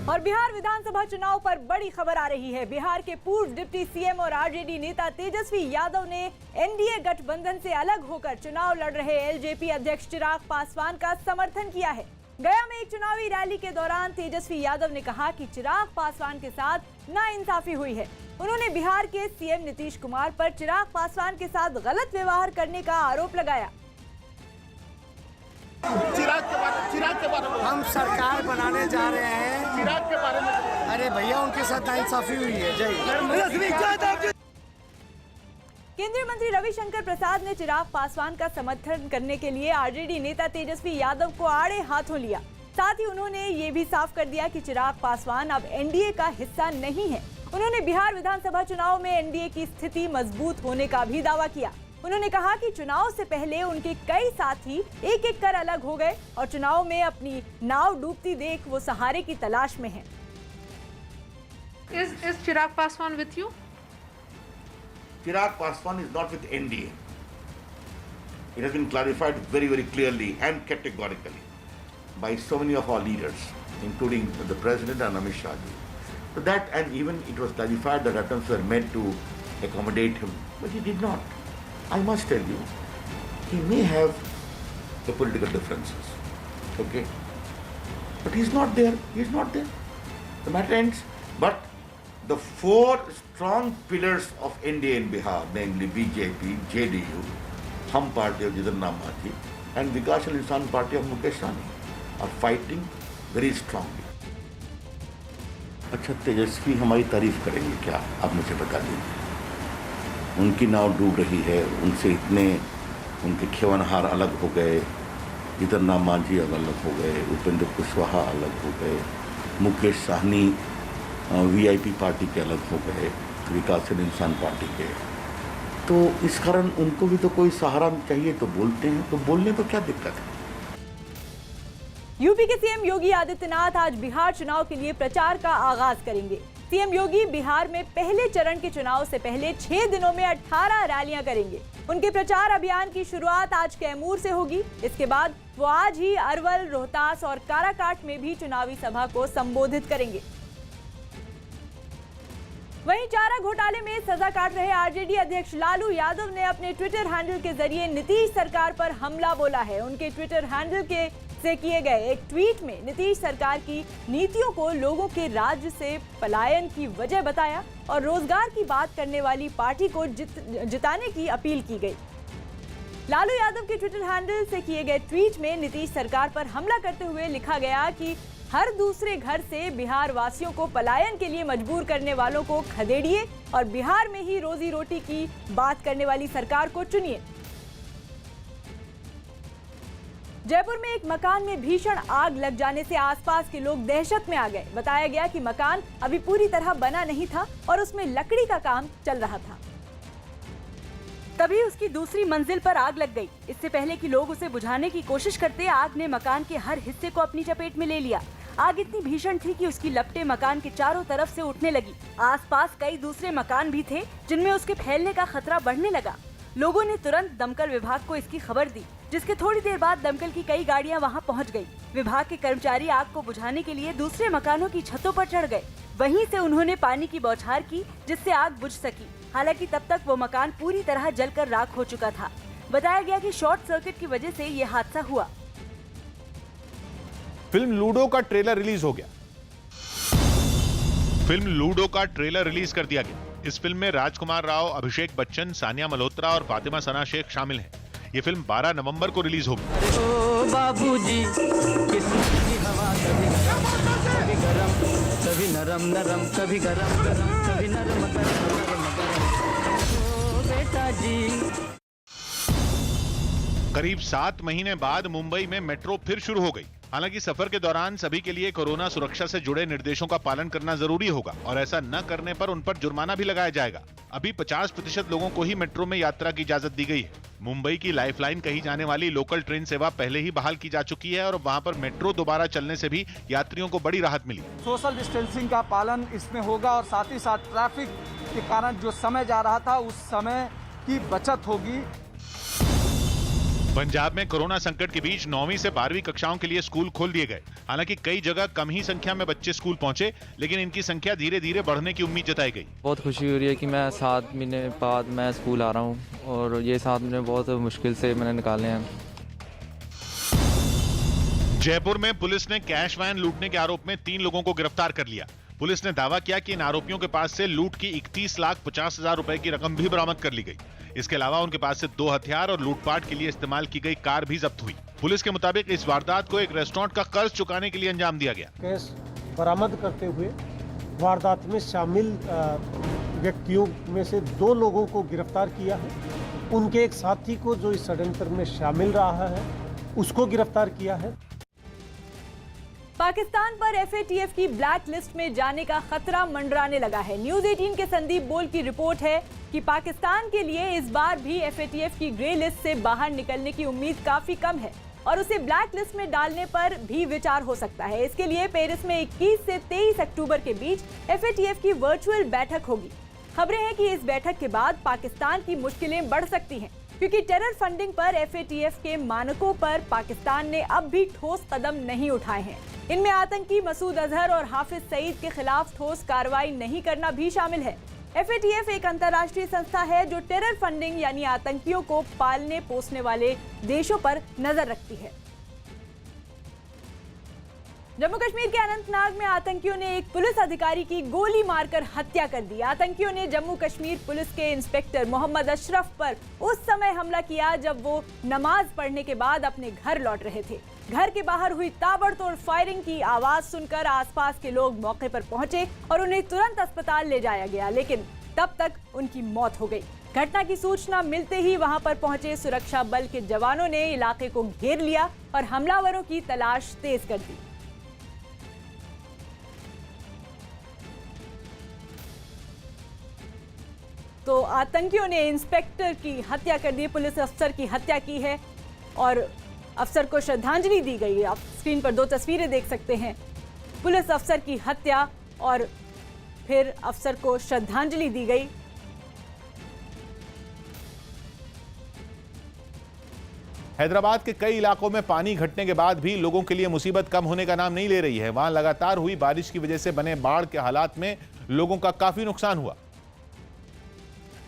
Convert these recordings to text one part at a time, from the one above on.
और बिहार विधानसभा चुनाव पर बड़ी खबर आ रही है। बिहार के पूर्व डिप्टी सीएम और आरजेडी नेता तेजस्वी यादव ने एनडीए गठबंधन से अलग होकर चुनाव लड़ रहे एलजेपी अध्यक्ष चिराग पासवान का समर्थन किया है। गया में एक चुनावी रैली के दौरान तेजस्वी यादव ने कहा कि चिराग पासवान के साथ नाइंसाफी हुई है। उन्होंने बिहार के सीएम नीतीश कुमार पर चिराग पासवान के साथ गलत व्यवहार करने का आरोप लगाया। चिराग के बारे में हम सरकार बनाने जा रहे हैं। चिराग के बारे में अरे भैया, उनके साथ नाइंसाफी हुई है। जय। केंद्रीय मंत्री रविशंकर प्रसाद ने चिराग पासवान का समर्थन करने के लिए आरजेडी नेता तेजस्वी यादव को आड़े हाथों लिया। साथ ही उन्होंने ये भी साफ कर दिया कि चिराग पासवान अब एनडीए का हिस्सा नहीं है। उन्होंने बिहार विधानसभा चुनाव में एनडीए की स्थिति मजबूत होने का भी दावा किया। उन्होंने कहा कि चुनाव से पहले उनके कई साथी एक एक कर अलग हो गए और चुनाव में अपनी नाव डूबती देख वो सहारे की तलाश में हैं। Is Chirag Paswan with you? Chirag Paswan is not with NDA. It has been clarified very, very clearly and categorically by so many of our leaders, including the President and Amit Shah ji. So that, and even it was clarified that attempts were made to accommodate him, but he did not. I must tell you, he may have the political differences, okay? But he's not there. He's not there. The matter ends. But the four strong pillars of India in Bihar, namely BJP, JDU, Hum Party of Jitan Ram Manjhi, and Vikashal Insan Party of Mukesh Sahni, are fighting very strongly. अच्छा, तेजस्वी हमारी तारीफ करेंगे क्या? आप मुझे बता दीजिए। उनकी नाव डूब रही है, उनसे इतने उनके खेवनहार अलग हो गए, जितन राम मांझी अलग हो गए, उपेंद्र कुशवाहा अलग हो गए, मुकेश साहनी वीआईपी पार्टी के अलग हो गए, विकासशील इंसान पार्टी के। तो इस कारण उनको भी तो कोई सहारा चाहिए, तो बोलते हैं। तो बोलने पर क्या दिक्कत है? यूपी के सीएम योगी आदित्यनाथ आज बिहार चुनाव के लिए प्रचार का आगाज करेंगे। सीएम योगी बिहार में पहले चरण के चुनाव से पहले 6 दिनों में 18 रैलियां करेंगे। उनके प्रचार अभियान की शुरुआत आज कैमूर से होगी। इसके बाद वो आज ही अरवल, रोहतास और काराकाट में भी चुनावी सभा को संबोधित करेंगे। वहीं चारा घोटाले में सजा काट रहे आरजेडी अध्यक्ष लालू यादव ने अपने ट्विटर हैंडल के जरिए नीतीश सरकार पर हमला बोला है। उनके ट्विटर हैंडल से किए गए एक ट्वीट में नीतीश सरकार की नीतियों को लोगों के राज्य से पलायन की वजह बताया और रोजगार की बात करने वाली पार्टी को जिताने की अपील की गई। लालू यादव के ट्विटर हैंडल से किए गए ट्वीट में नीतीश सरकार पर हमला करते हुए लिखा गया कि हर दूसरे घर से बिहार वासियों को पलायन के लिए मजबूर करने वालों को खदेड़िए और बिहार में ही रोजी रोटी की बात करने वाली सरकार को चुनिए। जयपुर में एक मकान में भीषण आग लग जाने से आसपास के लोग दहशत में आ गए। बताया गया कि मकान अभी पूरी तरह बना नहीं था और उसमें लकड़ी का काम चल रहा था। तभी उसकी दूसरी मंजिल पर आग लग गई। इससे पहले कि लोग उसे बुझाने की कोशिश करते, आग ने मकान के हर हिस्से को अपनी चपेट में ले लिया। आग इतनी भीषण थी कि उसकी लपटें मकान के चारों तरफ से उठने लगी। आसपास कई दूसरे मकान भी थे जिनमें उसके फैलने का खतरा बढ़ने लगा। लोगों ने तुरंत दमकल विभाग को इसकी खबर दी, जिसके थोड़ी देर बाद दमकल की कई गाड़ियां वहां पहुंच गई। विभाग के कर्मचारी आग को बुझाने के लिए दूसरे मकानों की छतों पर चढ़ गए। वहीं से उन्होंने पानी की बौछार की, जिससे आग बुझ सकी। हालांकि तब तक वो मकान पूरी तरह जलकर राख हो चुका था। बताया गया कि शॉर्ट सर्किट की वजह से ये हादसा हुआ। फिल्म लूडो का ट्रेलर रिलीज हो गया। फिल्म लूडो का ट्रेलर रिलीज कर दिया गया। इस फिल्म में राजकुमार राव, अभिषेक बच्चन, सानिया मल्होत्रा और फातिमा सना शेख शामिल हैं। ये फिल्म 12 नवंबर को रिलीज होगी। बाबूजी, किसकी हवा कभी गरम, कभी नरम नरम, कभी गरम गरम, कभी नरम गरम, ओ बेटा जी। करीब 7 महीने बाद मुंबई में मेट्रो फिर शुरू हो गई। हालांकि सफर के दौरान सभी के लिए कोरोना सुरक्षा से जुड़े निर्देशों का पालन करना जरूरी होगा और ऐसा न करने पर उन पर जुर्माना भी लगाया जाएगा। अभी 50% लोगों को ही मेट्रो में यात्रा की इजाजत दी गई है। मुंबई की लाइफलाइन कही जाने वाली लोकल ट्रेन सेवा पहले ही बहाल की जा चुकी है और वहां पर मेट्रो दोबारा चलने से भी यात्रियों को बड़ी राहत मिली। सोशल डिस्टेंसिंग का पालन इसमें होगा और साथ ही साथ ट्रैफिक के कारण जो समय जा रहा था उस समय की बचत होगी। पंजाब में कोरोना संकट के बीच 9वीं से 12वीं कक्षाओं के लिए स्कूल खोल दिए गए। हालांकि कई जगह कम ही संख्या में बच्चे स्कूल पहुंचे, लेकिन इनकी संख्या धीरे धीरे बढ़ने की उम्मीद जताई गई। बहुत खुशी हो रही है कि मैं 7 महीने बाद मैं स्कूल आ रहा हूँ और ये 7 महीने बहुत मुश्किल से मैंने निकाले हैं। जयपुर में पुलिस ने कैश वैन लूटने के आरोप में 3 लोगों को गिरफ्तार कर लिया। पुलिस ने दावा किया कि इन आरोपियों के पास से लूट की 31,50,000 रुपए की रकम भी बरामद कर ली गई। इसके अलावा उनके पास से 2 हथियार और लूटपाट के लिए इस्तेमाल की गई कार भी जब्त हुई। पुलिस के मुताबिक इस वारदात को एक रेस्टोरेंट का कर्ज चुकाने के लिए अंजाम दिया गया। कैश बरामद करते हुए वारदात में शामिल व्यक्तियों में से 2 लोगों को गिरफ्तार किया है। उनके एक साथी को जो इस षड्यंत्र में शामिल रहा है उसको गिरफ्तार किया है। पाकिस्तान पर एफएटीएफ की ब्लैक लिस्ट में जाने का खतरा मंडराने लगा है। न्यूज 18 के संदीप बोल की रिपोर्ट है कि पाकिस्तान के लिए इस बार भी एफएटीएफ की ग्रे लिस्ट से बाहर निकलने की उम्मीद काफी कम है और उसे ब्लैक लिस्ट में डालने पर भी विचार हो सकता है। इसके लिए पेरिस में 21 से 23 अक्टूबर के बीच एफएटीएफ की वर्चुअल बैठक होगी। खबरें हैं कि इस बैठक के बाद पाकिस्तान की मुश्किलें बढ़ सकती हैं, क्योंकि टेरर फंडिंग पर एफएटीएफ के मानकों पर पाकिस्तान ने अब भी ठोस कदम नहीं उठाए हैं। इनमें आतंकी मसूद अजहर और हाफिज सईद के खिलाफ ठोस कार्रवाई नहीं करना भी शामिल है। एफएटीएफ एक अंतर्राष्ट्रीय संस्था है जो टेरर फंडिंग यानी आतंकियों को पालने पोसने वाले देशों पर नजर रखती है। जम्मू कश्मीर के अनंतनाग में आतंकियों ने एक पुलिस अधिकारी की गोली मारकर हत्या कर दी। आतंकियों ने जम्मू कश्मीर पुलिस के इंस्पेक्टर मोहम्मद अशरफ पर उस समय हमला किया जब वो नमाज पढ़ने के बाद अपने घर लौट रहे थे। घर के बाहर हुई ताबड़तोड़ फायरिंग की आवाज सुनकर आसपास के लोग मौके पर पहुंचे और उन्हें तुरंत अस्पताल ले जाया गया, लेकिन तब तक उनकी मौत हो गई। घटना की सूचना मिलते ही वहां पर पहुंचे सुरक्षा बल के जवानों ने इलाके को घेर लिया और हमलावरों की तलाश तेज कर दी। तो आतंकियों ने इंस्पेक्टर की हत्या कर दी, पुलिस अफसर की हत्या की है और अफसर को श्रद्धांजलि दी गई है। आप स्क्रीन पर 2 तस्वीरें देख सकते हैं, पुलिस अफसर की हत्या और फिर अफसर को श्रद्धांजलि दी गई। हैदराबाद के कई इलाकों में पानी घटने के बाद भी लोगों के लिए मुसीबत कम होने का नाम नहीं ले रही है। वहां लगातार हुई बारिश की वजह से बने बाढ़ के हालात में लोगों का काफी नुकसान हुआ,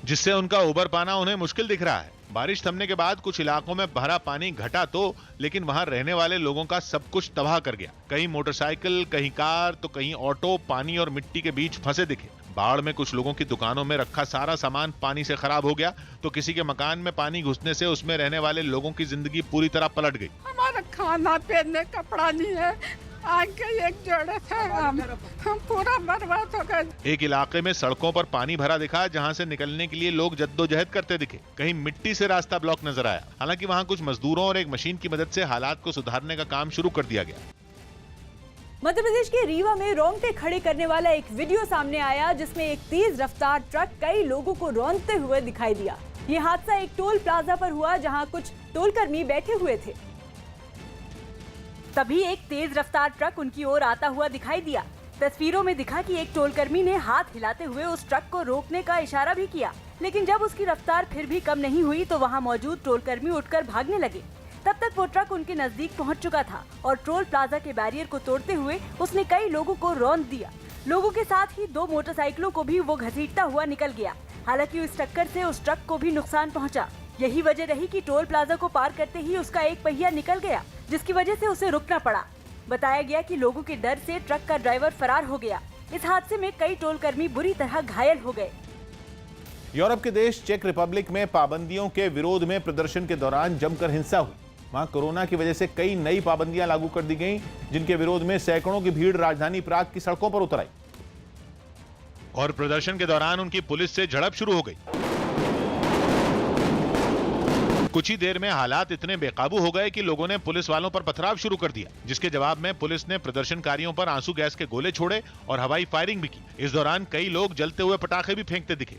जिससे उनका उबर पाना उन्हें मुश्किल दिख रहा है। बारिश थमने के बाद कुछ इलाकों में भरा पानी घटा तो, लेकिन वहां रहने वाले लोगों का सब कुछ तबाह कर गया। कहीं मोटरसाइकिल, कहीं कार तो कहीं ऑटो पानी और मिट्टी के बीच फंसे दिखे। बाढ़ में कुछ लोगों की दुकानों में रखा सारा सामान पानी से खराब हो गया, तो किसी के मकान में पानी घुसने से उसमें रहने वाले लोगों की जिंदगी पूरी तरह पलट गई। हमारा खाना पहनने कपड़ा नहीं है, आगे एक जोड़े थे हम पूरा बर्बाद हो गए। एक इलाके में सड़कों पर पानी भरा दिखा, जहां से निकलने के लिए लोग जद्दोजहद करते दिखे। कहीं मिट्टी से रास्ता ब्लॉक नजर आया। हालांकि वहां कुछ मजदूरों और एक मशीन की मदद से हालात को सुधारने का काम शुरू कर दिया गया। मध्य प्रदेश के रीवा में रोंगटे खड़े करने वाला एक वीडियो सामने आया, जिसमें एक तेज रफ्तार ट्रक कई लोगों को रौंदते हुए दिखाई दिया। ये हादसा एक टोल प्लाजा पर हुआ, जहां कुछ टोलकर्मी बैठे हुए थे। तभी एक तेज रफ्तार ट्रक उनकी ओर आता हुआ दिखाई दिया। तस्वीरों में दिखा कि एक टोलकर्मी ने हाथ हिलाते हुए उस ट्रक को रोकने का इशारा भी किया, लेकिन जब उसकी रफ्तार फिर भी कम नहीं हुई तो वहां मौजूद टोलकर्मी उठकर भागने लगे। तब तक वो ट्रक उनके नजदीक पहुंच चुका था और टोल प्लाजा के बैरियर को तोड़ते हुए उसने कई लोगों को रौंद दिया। लोगों के साथ ही 2 मोटरसाइकिलों को भी वो घसीटता हुआ निकल गया। हालांकि इस टक्कर से उस ट्रक को भी नुकसान पहुंचा। यही वजह रही कि टोल प्लाजा को पार करते ही उसका एक पहिया निकल गया, जिसकी वजह से उसे रुकना पड़ा। बताया गया कि लोगों के डर से ट्रक का ड्राइवर फरार हो गया। इस हादसे में कई टोलकर्मी बुरी तरह घायल हो गए। यूरोप के देश चेक रिपब्लिक में पाबंदियों के विरोध में प्रदर्शन के दौरान जमकर हिंसा हुई। वहां कोरोना की वजह से कई नई पाबंदियां लागू कर दी गईं, जिनके विरोध में सैकड़ों की भीड़ राजधानी प्राग की सड़कों पर उतर आई और प्रदर्शन के दौरान उनकी पुलिस से झड़प शुरू हो गई। कुछ ही देर में हालात इतने बेकाबू हो गए कि लोगों ने पुलिस वालों पर पथराव शुरू कर दिया, जिसके जवाब में पुलिस ने प्रदर्शनकारियों पर आंसू गैस के गोले छोड़े और हवाई फायरिंग भी की। इस दौरान कई लोग जलते हुए पटाखे भी फेंकते दिखे।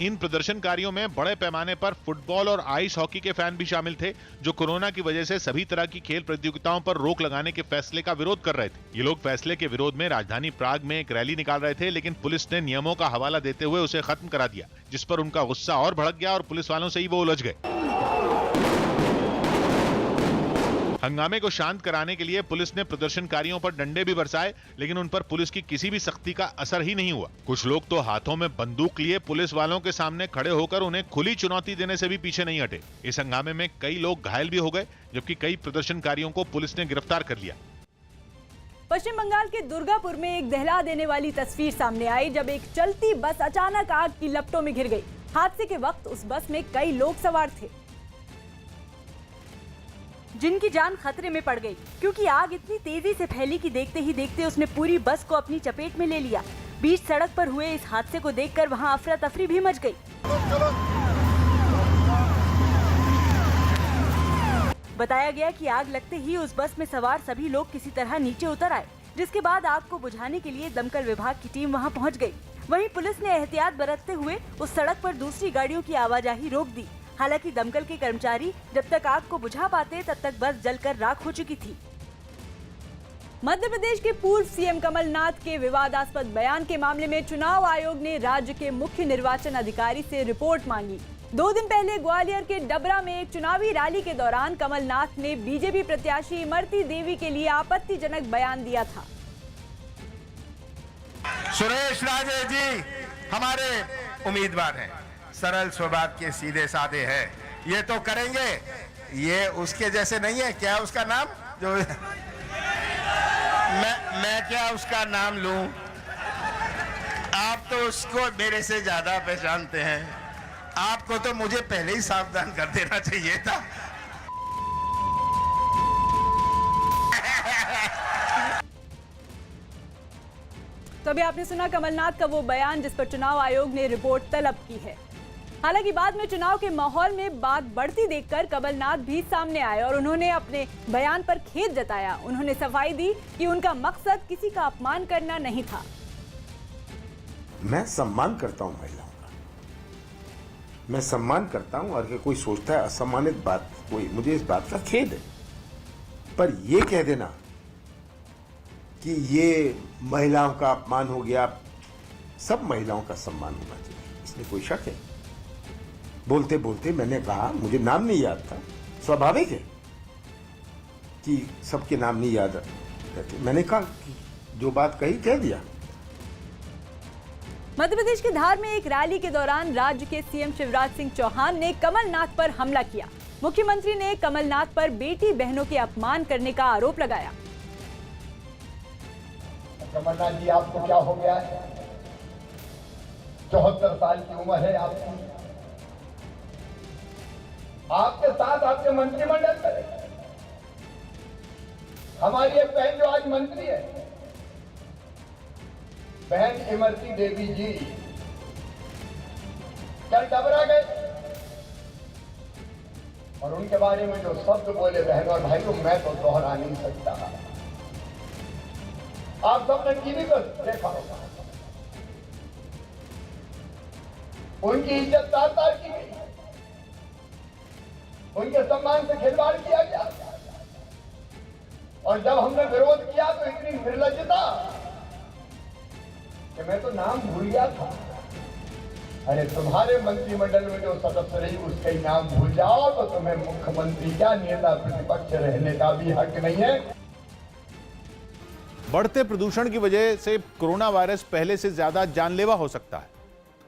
इन प्रदर्शनकारियों में बड़े पैमाने पर फुटबॉल और आइस हॉकी के फैन भी शामिल थे, जो कोरोना की वजह से सभी तरह की खेल प्रतियोगिताओं पर रोक लगाने के फैसले का विरोध कर रहे थे। ये लोग फैसले के विरोध में राजधानी प्राग में एक रैली निकाल रहे थे, लेकिन पुलिस ने नियमों का हवाला देते हुए उसे खत्म करा दिया, जिस पर उनका गुस्सा और भड़क गया और पुलिस वालों से ही वो उलझ गए। हंगामे को शांत कराने के लिए पुलिस ने प्रदर्शनकारियों पर डंडे भी बरसाए, लेकिन उन पर पुलिस की किसी भी सख्ती का असर ही नहीं हुआ। कुछ लोग तो हाथों में बंदूक लिए पुलिस वालों के सामने खड़े होकर उन्हें खुली चुनौती देने से भी पीछे नहीं हटे। इस हंगामे में कई लोग घायल भी हो गए, जबकि कई प्रदर्शनकारियों को पुलिस ने गिरफ्तार कर लिया। पश्चिम बंगाल के दुर्गापुर में एक दहला देने वाली तस्वीर सामने आई, जब एक चलती बस अचानक आग की लपटों में घिर गई। हादसे के वक्त उस बस में कई लोग सवार थे, जिनकी जान खतरे में पड़ गई, क्योंकि आग इतनी तेजी से फैली कि देखते ही देखते उसने पूरी बस को अपनी चपेट में ले लिया। बीच सड़क पर हुए इस हादसे को देखकर वहां अफरा तफरी भी मच गई। बताया गया कि आग लगते ही उस बस में सवार सभी लोग किसी तरह नीचे उतर आए, जिसके बाद आग को बुझाने के लिए दमकल विभाग की टीम वहां पहुंच गई। वहीं पुलिस ने एहतियात बरतते हुए उस सड़क पर दूसरी गाड़ियों की आवाजाही रोक दी। हालांकि दमकल के कर्मचारी जब तक आग को बुझा पाते तब तक बस जलकर राख हो चुकी थी। मध्य प्रदेश के पूर्व सीएम कमलनाथ के विवादास्पद बयान के मामले में चुनाव आयोग ने राज्य के मुख्य निर्वाचन अधिकारी से रिपोर्ट मांगी। 2 दिन पहले ग्वालियर के डबरा में एक चुनावी रैली के दौरान कमलनाथ ने बीजेपी प्रत्याशी इमरती देवी के लिए आपत्तिजनक बयान दिया था। सुरेश राजे जी हमारे उम्मीदवार हैं, सरल स्वभाव के, सीधे साधे हैं। ये तो करेंगे, ये उसके जैसे नहीं है। क्या उसका नाम जो मैं क्या उसका नाम लूं? आप तो उसको मेरे से ज्यादा पहचानते हैं। आपको तो मुझे पहले ही सावधान कर देना चाहिए था। तो अभी आपने सुना कमलनाथ का वो बयान जिस पर चुनाव आयोग ने रिपोर्ट तलब की है। हालांकि बाद में चुनाव के माहौल में बात बढ़ती देखकर कमलनाथ भी सामने आए और उन्होंने अपने बयान पर खेद जताया। उन्होंने सफाई दी कि उनका मकसद किसी का अपमान करना नहीं था। मैं सम्मान करता हूं महिलाओं का, मैं सम्मान करता हूं, और अगर कोई सोचता है असम्मानित बात कोई, मुझे इस बात का खेद है। पर यह कह देना कि ये महिलाओं का अपमान हो गया, सब महिलाओं का सम्मान होना चाहिए, इसमें कोई शक है। बोलते बोलते मैंने कहा, मुझे नाम नहीं याद था, स्वाभाविक है कि सबके नाम नहीं याद रहते। मैंने कहा कि जो बात कही कह दिया। मध्य प्रदेश के धार में एक रैली के दौरान राज्य के सीएम शिवराज सिंह चौहान ने कमलनाथ पर हमला किया। मुख्यमंत्री ने कमलनाथ पर बेटी बहनों के अपमान करने का आरोप लगाया। कमलनाथ जी, आपको क्या हो गया है? 74 साल की उम्र है आपकी। आपके साथ आपके मंत्रिमंडल करे, हमारी एक बहन जो आज मंत्री है, बहन इमरती देवी जी, कल डबरा गए और उनके बारे में जो शब्द बोले बहन और भाइयों, मैं तो दोहरा नहीं सकता। आप सबने टीवी पर देखा होगा, उनकी इज्जत तार-तार की गई, उनके सम्मान से खिलवाड़ किया गया, और जब हमने विरोध किया तो इतनी निर्लज्जता कि मैं तो नाम भूल गया था। अरे तुम्हारे मंत्रिमंडल में जो सदस्य रही उसका ही नाम भूल जाओ तो तुम्हें मुख्यमंत्री क्या, नेता प्रतिपक्ष रहने का भी हक नहीं है। बढ़ते प्रदूषण की वजह से कोरोना वायरस पहले से ज्यादा जानलेवा हो सकता है।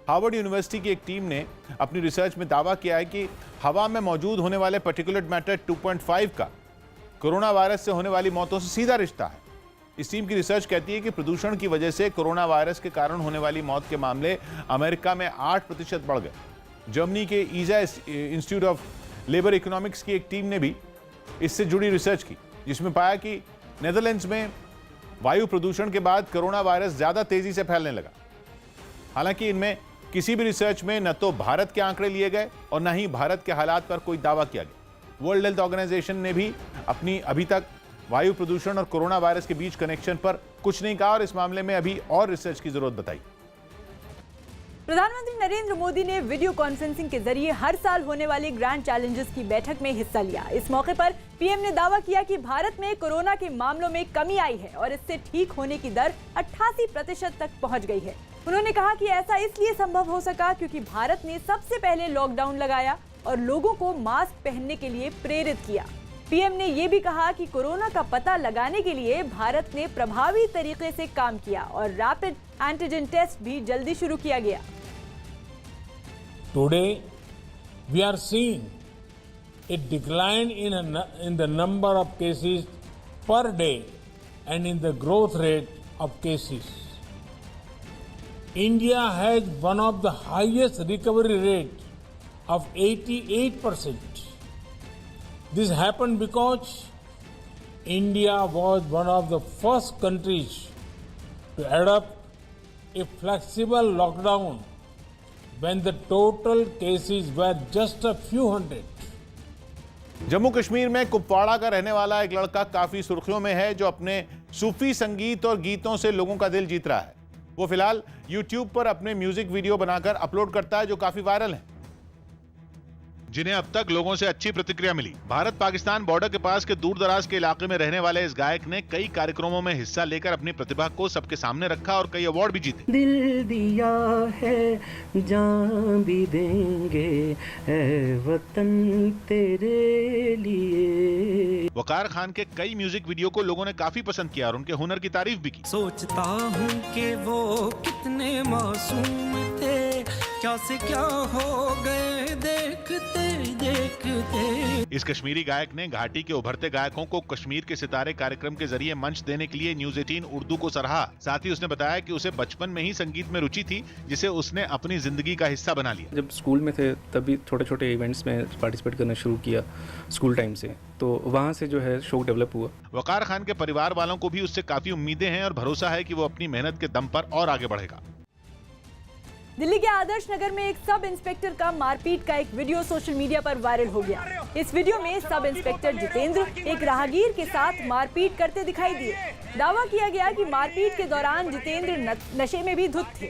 हार्वर्ड यूनिवर्सिटी की एक टीम ने अपनी रिसर्च में दावा किया है कि हवा में मौजूद होने वाले पार्टिकुलेट मैटर 2.5 का कोरोना वायरस से होने वाली मौतों से सीधा रिश्ता है। इस टीम की रिसर्च कहती है कि प्रदूषण की वजह से कोरोना वायरस के कारण होने वाली मौत के मामले अमेरिका में 8% बढ़ गए। जर्मनी के ईजा इंस्टीट्यूट ऑफ लेबर इकोनॉमिक्स की एक टीम ने भी इससे जुड़ी रिसर्च की, जिसमें पाया कि नेदरलैंड्स में वायु प्रदूषण के बाद कोरोना वायरस ज्यादा तेजी से फैलने लगा। हालांकि इनमें किसी भी रिसर्च में न तो भारत के आंकड़े लिए गए और न ही भारत के हालात पर कोई दावा किया गया। वर्ल्ड हेल्थ ऑर्गेनाइजेशन ने भी अभी तक वायु प्रदूषण और कोरोना वायरस के बीच कनेक्शन पर कुछ नहीं कहा और इस मामले में अभी और रिसर्च की जरूरत बताई। प्रधानमंत्री नरेंद्र मोदी ने वीडियो कॉन्फ्रेंसिंग के जरिए हर साल होने वाली ग्रैंड चैलेंजेस की बैठक में हिस्सा लिया। इस मौके पर पीएम ने दावा किया कि भारत में कोरोना के मामलों में कमी आई है और इससे ठीक होने की दर 88% तक पहुंच गई है। उन्होंने कहा कि ऐसा इसलिए संभव हो सका क्योंकि भारत ने सबसे पहले लॉकडाउन लगाया और लोगों को मास्क पहनने के लिए प्रेरित किया। पीएम ने ये भी कहा कि कोरोना का पता लगाने के लिए भारत ने प्रभावी तरीके से काम किया और रैपिड एंटीजन टेस्ट भी जल्दी शुरू किया गया। Today, we are seeing a decline in the number of cases per day and in the growth rate of cases. India has one of the highest recovery rate of 88%. This happened because India was one of the first countries to adopt a flexible lockdown when the total cases were just a few hundred. Jammu Kashmir में कुपवाड़ा का रहने वाला एक लड़का काफी सुर्खियों में है, जो अपने सूफी संगीत और गीतों से लोगों का दिल जीत रहा है। वो फिलहाल YouTube पर अपने म्यूजिक वीडियो बनाकर अपलोड करता है, जो काफी वायरल है, जिन्हें अब तक लोगों से अच्छी प्रतिक्रिया मिली। भारत पाकिस्तान बॉर्डर के पास के दूर दराज के इलाके में रहने वाले इस गायक ने कई कार्यक्रमों में हिस्सा लेकर अपनी प्रतिभा को सबके सामने रखा और कई अवार्ड भी जीते। दिल दिया है जान भी देंगे है वतन तेरे लिए। वकार खान के कई म्यूजिक वीडियो को लोगों ने काफी पसंद किया और उनके हुनर की तारीफ भी की। सोचता हूँ कि वो कितने मासूम थे, क्या से क्या हो गए देखते देखते। इस कश्मीरी गायक ने घाटी के उभरते गायकों को कश्मीर के सितारे कार्यक्रम के जरिए मंच देने के लिए न्यूज 18 उर्दू को सराहा। साथ ही उसने बताया कि उसे बचपन में ही संगीत में रुचि थी, जिसे उसने अपनी जिंदगी का हिस्सा बना लिया। जब स्कूल में थे तभी छोटे छोटे इवेंट्स में पार्टिसिपेट करना शुरू किया स्कूल टाइम से, तो वहाँ से जो है शौक डेवलप हुआ। वकार खान के परिवार वालों को भी उससे काफी उम्मीदें हैं और भरोसा है कि वो अपनी मेहनत के दम पर और आगे बढ़ेगा। दिल्ली के आदर्श नगर में एक सब इंस्पेक्टर का मारपीट का एक वीडियो सोशल मीडिया पर वायरल हो गया। इस वीडियो में सब इंस्पेक्टर जितेंद्र एक राहगीर के साथ मारपीट करते दिखाई दिए। दावा किया गया कि मारपीट के दौरान जितेंद्र नशे में भी धुत थे।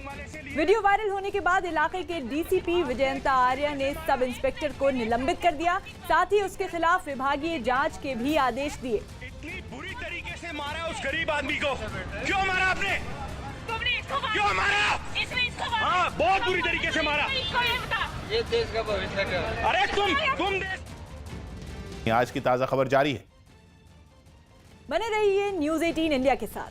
वीडियो वायरल होने के बाद इलाके के डीसीपी विजयंता आर्य ने सब इंस्पेक्टर को निलंबित कर दिया। साथ ही उसके खिलाफ विभागीय जाँच के भी आदेश दिए। इतनी बुरी तरीके से मारा उस गरीब आदमी को, क्यों मारा आपने? क्यों मारा? हाँ, बहुत बुरी तरीके से मारा। ये देश का भविष्य है। अरे तुम देश। आज की ताजा खबर जारी है। बने रहिए न्यूज़ 18 इंडिया के साथ।